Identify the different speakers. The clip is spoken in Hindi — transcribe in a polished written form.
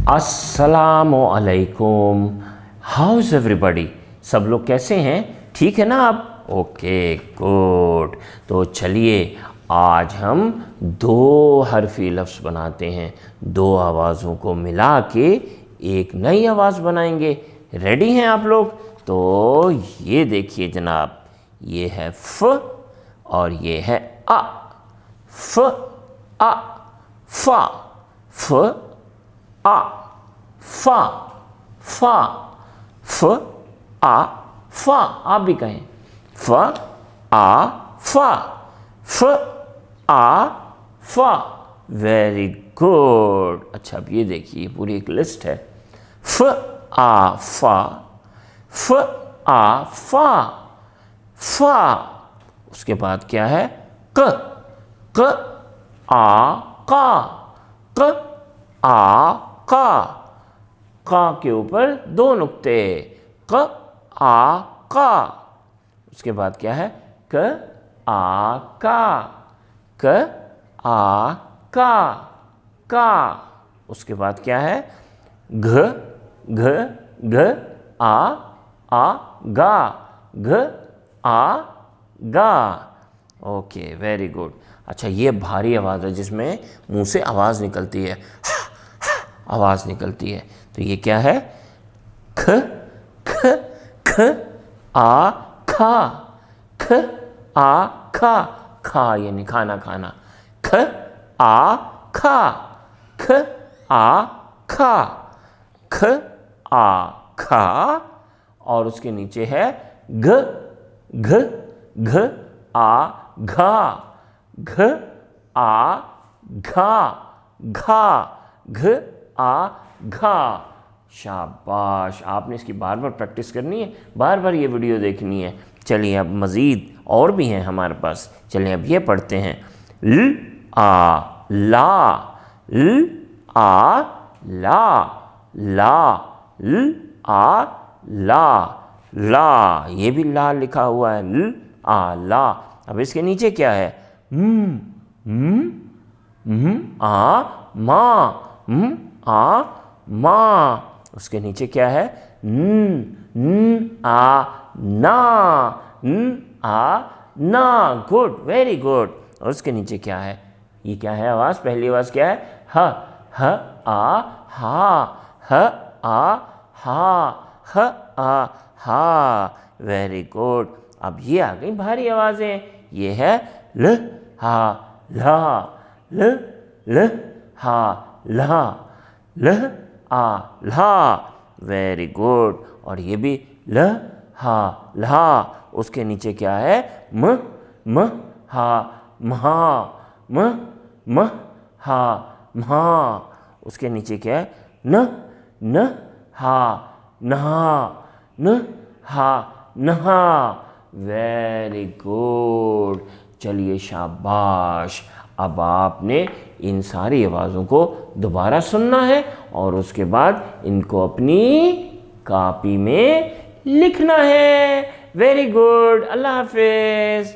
Speaker 1: अस्सलामु अलैकुम, हाउ इज़ एवरीबॉडी। सब लोग कैसे हैं, ठीक है ना आप? Okay good. तो चलिए आज हम दो हरफी लफ्ज़ बनाते हैं, दो आवाज़ों को मिला के एक नई आवाज़ बनाएंगे। रेडी हैं आप लोग? तो ये देखिए जनाब, ये है फ और ये है आ। फ आ फा, फ आ फा, फा, फ आ फा। आप भी कहें फ आ फा, फ आ फा। Very good. अच्छा अब ये देखिए, पूरी एक लिस्ट है। फ आ फा, फ आ फा, फा। उसके बाद क्या है? क, क आ का, क आ का के ऊपर दो नुक्ते, क आ का। उसके बाद क्या है? क आ का, क आ का। उसके बाद क्या है? घ घ घ आ गा, घ आ गा। Okay very good. अच्छा ये भारी आवाज़ है जिसमें मुंह से आवाज़ निकलती है, आवाज़ निकलती है। तो ये क्या है? ख ख ख आ खा, ख आ खा, खा यानी खाना खाना। ख आ खा, ख आ खा, ख आ खा। और उसके नीचे है घ घ घ आ घा, घ आ घा, घा, घ आ घा। शाबाश, आपने इसकी बार बार प्रैक्टिस करनी है, बार बार ये वीडियो देखनी है। चलिए अब मज़ीद और भी हैं हमारे पास। चलिए अब ये पढ़ते हैं। ल आ ला, ल आ ला, ला, ल आ ला, ला। ये भी ला लिखा हुआ है, ल आ ला। अब इसके नीचे क्या है? आ मा, आ मा। उसके नीचे क्या है? न आ ना, न आ ना। Good, very good. और उसके नीचे क्या है? ये क्या है आवाज़? पहली आवाज़ क्या है? ह आ हा, ह आ हा, ह आ हा। Very good. अब ये आ गई भारी आवाज़ें। ये है ल हा ला, ल ल हा ला, ल आ ला। Very good. और ये भी ल हा ला। उसके नीचे क्या है? म हा महा, म हा महा। उसके नीचे क्या है? न हा नहा, न हा नहा। Very good. चलिए शाबाश। अब आपने इन सारी आवाज़ों को दोबारा सुनना है और उसके बाद इनको अपनी कॉपी में लिखना है। Very good. अल्लाह हाफिज़।